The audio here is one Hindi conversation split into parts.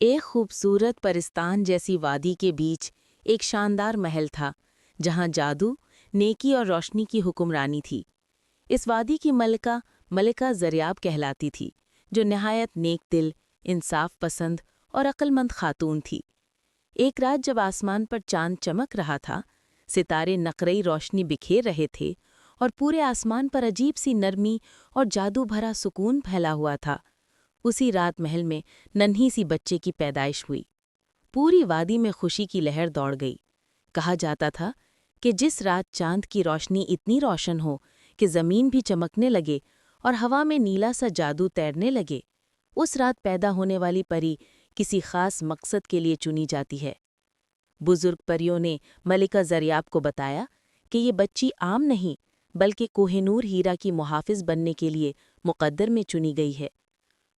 एक खूबसूरत परिस्तान जैसी वादी के बीच एक शानदार महल था, जहां जादू, नेकी और रोशनी की हुक्मरानी थी। इस वादी की मलिका मलिका ज़रियाब कहलाती थी, जो नहायत नेक दिल, इंसाफ पसंद और अक्लमंद खातून थी। एक रात जब आसमान पर चांद चमक रहा था, सितारे नकरई रोशनी बिखेर रहे थे और पूरे आसमान पर अजीब सी नरमी और जादू भरा सुकून फैला हुआ था, उसी रात महल में नन्ही सी बच्चे की पैदाइश हुई। पूरी वादी में खुशी की लहर दौड़ गई। कहा जाता था कि जिस रात चांद की रोशनी इतनी रोशन हो कि ज़मीन भी चमकने लगे और हवा में नीला सा जादू तैरने लगे, उस रात पैदा होने वाली परी किसी खास मकसद के लिए चुनी जाती है। बुजुर्ग परियों ने मलिका ज़रियाब को बताया कि ये बच्ची आम नहीं, बल्कि कोहिनूर हीरा की मुहाफ़िज़ बनने के लिए मुक़द्दर में चुनी गई है।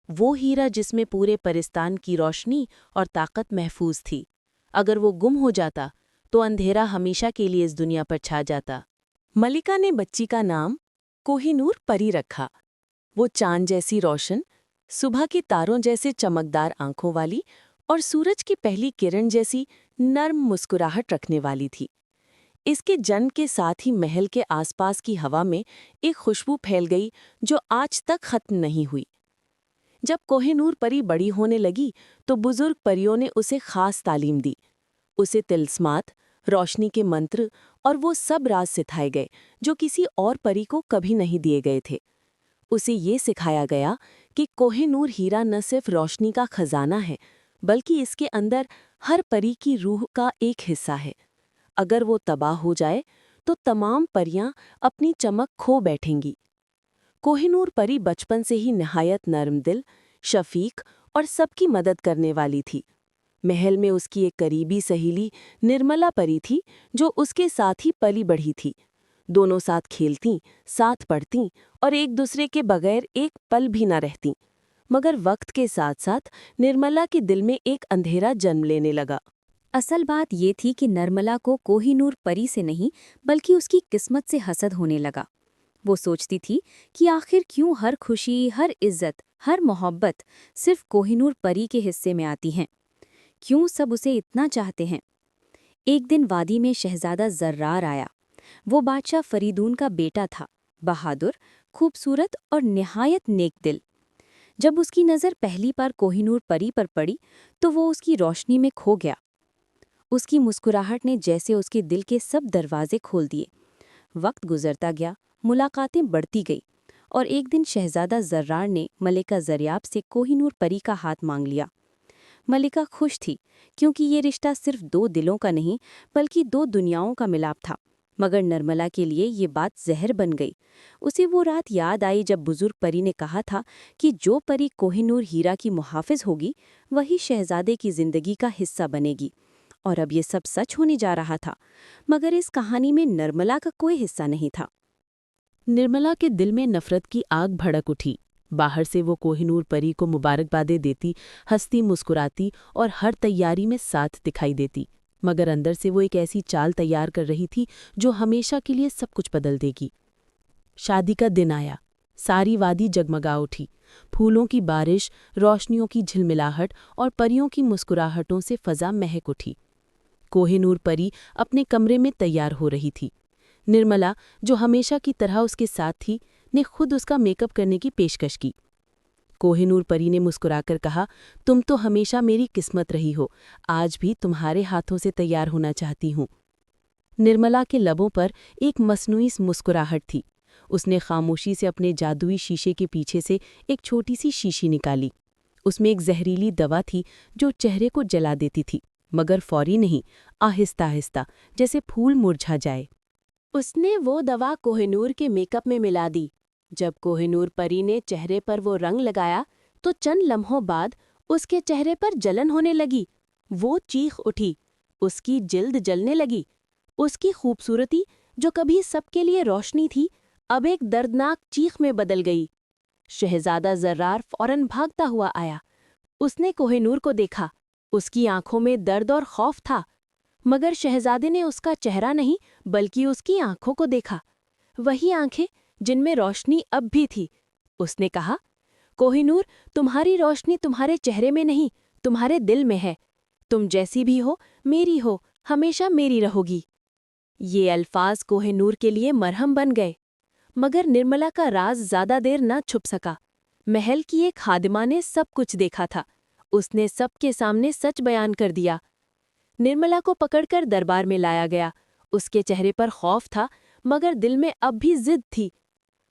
वो हीरा जिसमें पूरे परिस्तान की रोशनी और ताकत महफूज थी। अगर वो गुम हो जाता तो अंधेरा हमेशा के लिए इस दुनिया पर छा जाता। मलिका ने बच्ची का नाम कोहिनूर परी रखा। वो चांद जैसी रोशन, सुबह के तारों जैसे चमकदार आंखों वाली और सूरज की पहली किरण जैसी नर्म मुस्कुराहट रखने वाली थी। इसके जन्म के साथ ही महल के आसपास की हवा में एक खुशबू फैल गई जो आज तक खत्म नहीं हुई। जब कोहिनूर परी बड़ी होने लगी तो बुजुर्ग परियों ने उसे खास तालीम दी। उसे तिल्स्मात, रोशनी के मंत्र और वो सब राज सिखाए गए जो किसी और परी को कभी नहीं दिए गए थे। उसे ये सिखाया गया कि कोहिनूर हीरा न सिर्फ रोशनी का खजाना है, बल्कि इसके अंदर हर परी की रूह का एक हिस्सा है। अगर वो तबाह हो जाए तो तमाम परियां अपनी चमक खो बैठेंगी। कोहिनूर परी बचपन से ही निहायत नर्म दिल, शफीक और सबकी मदद करने वाली थी। महल में उसकी एक करीबी सहेली निर्मला परी थी, जो उसके साथ ही पली बढ़ी थी। दोनों साथ खेलतीं, साथ पढ़तीं और एक दूसरे के बगैर एक पल भी न रहतीं। मगर वक्त के साथ साथ निर्मला के दिल में एक अंधेरा जन्म लेने लगा। असल बात ये थी कि निर्मला को कोहिनूर परी से नहीं, बल्कि उसकी किस्मत से हसद होने लगा। वो सोचती थी कि आखिर क्यों हर खुशी, हर इज्जत, हर मोहब्बत सिर्फ कोहिनूर परी के हिस्से में आती हैं। क्यों सब उसे इतना चाहते हैं। एक दिन वादी में शहजादा जर्रार आया। वो बादशाह फरीदून का बेटा था, बहादुर, खूबसूरत और निहायत नेक दिल। जब उसकी नज़र पहली बार कोहिनूर परी पर पड़ी तो वो उसकी रोशनी में खो गया। उसकी मुस्कुराहट ने जैसे उसके दिल के सब दरवाजे खोल दिए। वक्त गुजरता गया, मुलाकातें बढ़ती गई और एक दिन शहजादा जर्रार ने मलिका ज़रियाब से कोहिनूर परी का हाथ मांग लिया। मलिका खुश थी, क्योंकि ये रिश्ता सिर्फ दो दिलों का नहीं, बल्कि दो दुनियाओं का मिलाप था। मगर नर्मला के लिए ये बात जहर बन गई। उसे वो रात याद आई जब बुजुर्ग परी ने कहा था कि जो परी कोहिनूर हीरा की मुहाफिज होगी, वही शहजादे की जिंदगी का हिस्सा बनेगी। और अब ये सब सच होने जा रहा था। मगर इस कहानी में नर्मला का कोई हिस्सा नहीं था। निर्मला के दिल में नफरत की आग भड़क उठी। बाहर से वो कोहिनूर परी को मुबारकबादें देती, हंसती मुस्कुराती और हर तैयारी में साथ दिखाई देती। मगर अंदर से वो एक ऐसी चाल तैयार कर रही थी जो हमेशा के लिए सब कुछ बदल देगी। शादी का दिन आया। सारी वादी जगमगा उठी। फूलों की बारिश, रोशनियों की झिलमिलाहट और परियों की मुस्कुराहटों से फजा महक उठी। कोहिनूर परी अपने कमरे में तैयार हो रही थी। निर्मला, जो हमेशा की तरह उसके साथ थी, ने खुद उसका मेकअप करने की पेशकश की। कोहिनूर परी ने मुस्कुराकर कहा, तुम तो हमेशा मेरी किस्मत रही हो, आज भी तुम्हारे हाथों से तैयार होना चाहती हूँ। निर्मला के लबों पर एक मसनूई मुस्कुराहट थी। उसने खामोशी से अपने जादुई शीशे के पीछे से एक छोटी सी शीशी निकाली। उसमें एक जहरीली दवा थी जो चेहरे को जला देती थी, मगर फौरी नहीं, आहिस्ता आहिस्ता, जैसे फूल मुरझा जाए। उसने वो दवा कोहिनूर के मेकअप में मिला दी। जब कोहिनूर परी ने चेहरे पर वो रंग लगाया तो चंद लम्हों बाद उसके चेहरे पर जलन होने लगी। वो चीख उठी, उसकी जिल्द जलने लगी। उसकी खूबसूरती, जो कभी सबके लिए रोशनी थी, अब एक दर्दनाक चीख में बदल गई। शहजादा जर्रार फौरन भागता हुआ आया। उसने कोहिनूर को देखा। उसकी आंखों में दर्द और खौफ था। मगर शहजादे ने उसका चेहरा नहीं, बल्कि उसकी आंखों को देखा। वही आंखें जिनमें रोशनी अब भी थी। उसने कहा, कोहिनूर, तुम्हारी रोशनी तुम्हारे चेहरे में नहीं, तुम्हारे दिल में है। तुम जैसी भी हो, मेरी हो, हमेशा मेरी रहोगी। ये अल्फाज कोहिनूर के लिए मरहम बन गए। मगर निर्मला का राज ज्यादा देर न छुप सका। महल की एक खादिमा ने सब कुछ देखा था। उसने सबके सामने सच बयान कर दिया। निर्मला को पकड़कर दरबार में लाया गया। उसके चेहरे पर खौफ था, मगर दिल में अब भी जिद थी।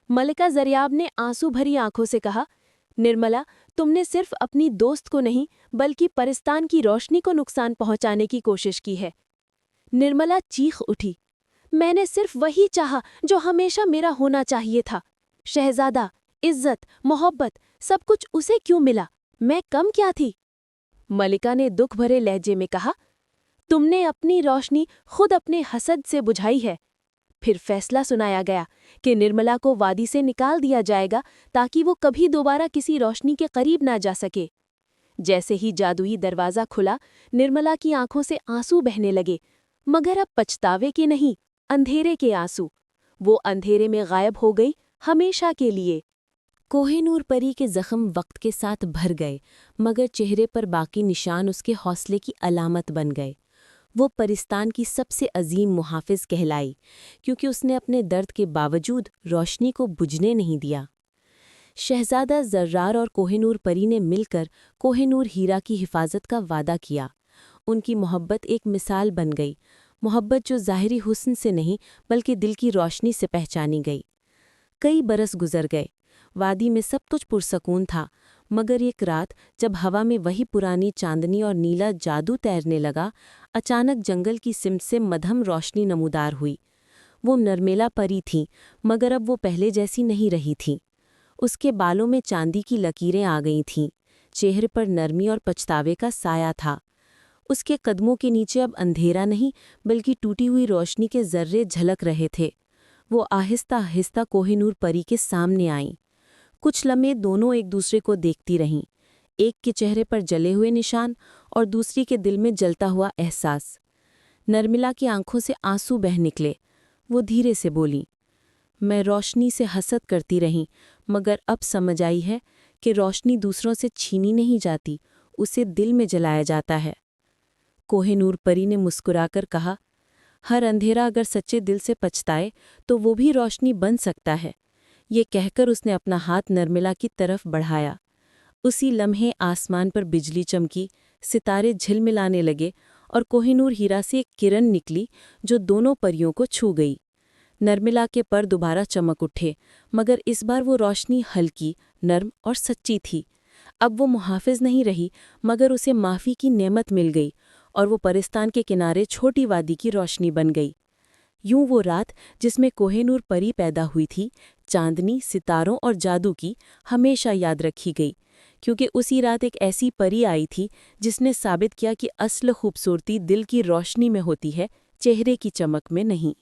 मलिका ज़रियाब ने आंसू भरी आंखों से कहा, निर्मला, तुमने सिर्फ अपनी दोस्त को नहीं बल्कि परिस्तान की रोशनी को नुकसान पहुंचाने की कोशिश की है। निर्मला चीख उठी, मैंने सिर्फ वही चाहा जो हमेशा मेरा होना चाहिए था। शहजादा, इज्जत, मोहब्बत, सब कुछ उसे क्यों मिला? मैं कम क्या थी? मलिका ने दुख भरे लहजे में कहा, तुमने अपनी रोशनी खुद अपने हसद से बुझाई है। फिर फैसला सुनाया गया कि निर्मला को वादी से निकाल दिया जाएगा ताकि वो कभी दोबारा किसी रोशनी के करीब ना जा सके। जैसे ही जादुई दरवाज़ा खुला, निर्मला की आंखों से आंसू बहने लगे, मगर अब पछतावे के नहीं, अंधेरे के आंसू। वो अंधेरे में गायब हो गई, हमेशा के लिए। कोहिनूर परी के जख्म वक्त के साथ भर गए, मगर चेहरे पर बाकी निशान उसके हौसले की अलामत बन गए। वो परिस्तान की सबसे अजीम मुहाफिज कहलाई, क्योंकि उसने अपने दर्द के बावजूद रोशनी को बुझने नहीं दिया। शहजादा जर्रार और कोहिनूर परी ने मिलकर कोहिनूर हीरा की हिफाजत का वादा किया। उनकी मोहब्बत एक मिसाल बन गई, मोहब्बत जो ज़ाहिरी हुस्न से नहीं बल्कि दिल की रोशनी से पहचानी गई। कई बरस गुजर गए, वादी में सब कुछ पुरसकून था, मगर एक रात जब हवा में वही पुरानी चांदनी और नीला जादू तैरने लगा, अचानक जंगल की सिमत से मध्यम रोशनी नमूदार हुई। वो नरमेला परी थी, मगर अब वो पहले जैसी नहीं रही थी। उसके बालों में चांदी की लकीरें आ गई थीं, चेहरे पर नरमी और पछतावे का साया था। उसके कदमों के नीचे अब अंधेरा नहीं बल्कि टूटी हुई रोशनी के जर्रे झलक रहे थे। वो आहिस्ता आहिस्ता कोहिनूर परी के सामने आईं। कुछ लम्हे दोनों एक दूसरे को देखती रहीं, एक के चेहरे पर जले हुए निशान और दूसरी के दिल में जलता हुआ एहसास। नर्मिला की आंखों से आंसू बह निकले। वो धीरे से बोली, मैं रोशनी से हसद करती रही, मगर अब समझ आई है कि रोशनी दूसरों से छीनी नहीं जाती, उसे दिल में जलाया जाता है। कोहिनूर परी ने मुस्कुराकर कहा, हर अंधेरा अगर सच्चे दिल से पछताए तो वो भी रोशनी बन सकता है। ये कहकर उसने अपना हाथ नर्मिला की तरफ बढ़ाया। उसी लम्हे आसमान पर बिजली चमकी, सितारे झिलमिलाने लगे और कोहिनूर हीरा से एक किरण निकली जो दोनों परियों को छू गई। नर्मिला के पर दोबारा चमक उठे, मगर इस बार वो रोशनी हल्की, नर्म और सच्ची थी। अब वो मुहाफिज नहीं रही, मगर उसे माफ़ी की नेमत मिल गई और वो परिस्तान के किनारे छोटी वादी की रोशनी बन गई। यूं वो रात जिसमें कोहिनूर परी पैदा हुई थी, चांदनी, सितारों और जादू की, हमेशा याद रखी गई, क्योंकि उसी रात एक ऐसी परी आई थी जिसने साबित किया कि असल खूबसूरती दिल की रोशनी में होती है, चेहरे की चमक में नहीं।